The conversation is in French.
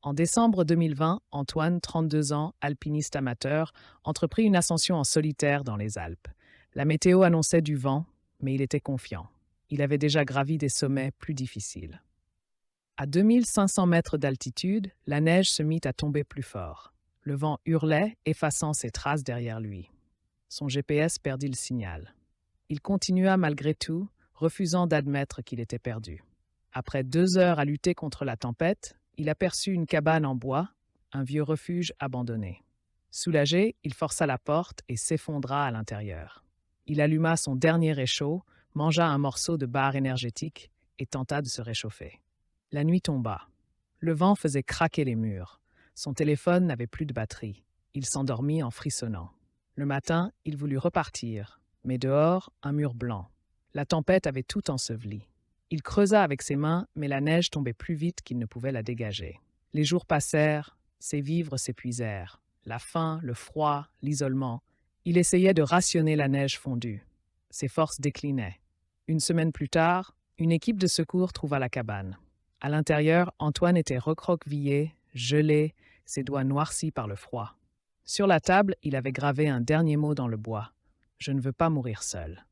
En décembre 2020, Antoine, 32 ans, alpiniste amateur, entreprit une ascension en solitaire dans les Alpes. La météo annonçait du vent, mais il était confiant. Il avait déjà gravi des sommets plus difficiles. À 2500 mètres d'altitude, la neige se mit à tomber plus fort. Le vent hurlait, effaçant ses traces derrière lui. Son GPS perdit le signal. Il continua malgré tout, refusant d'admettre qu'il était perdu. Après 2 heures à lutter contre la tempête, il aperçut une cabane en bois, un vieux refuge abandonné. Soulagé, il força la porte et s'effondra à l'intérieur. Il alluma son dernier réchaud, mangea un morceau de barre énergétique et tenta de se réchauffer. La nuit tomba. Le vent faisait craquer les murs. Son téléphone n'avait plus de batterie. Il s'endormit en frissonnant. Le matin, il voulut repartir, mais dehors, un mur blanc. La tempête avait tout enseveli. Il creusa avec ses mains, mais la neige tombait plus vite qu'il ne pouvait la dégager. Les jours passèrent, ses vivres s'épuisèrent. La faim, le froid, l'isolement. Il essayait de rationner la neige fondue. Ses forces déclinaient. Une semaine plus tard, une équipe de secours trouva la cabane. À l'intérieur, Antoine était recroquevillé, gelé, ses doigts noircis par le froid. Sur la table, il avait gravé un dernier mot dans le bois. « Je ne veux pas mourir seul ».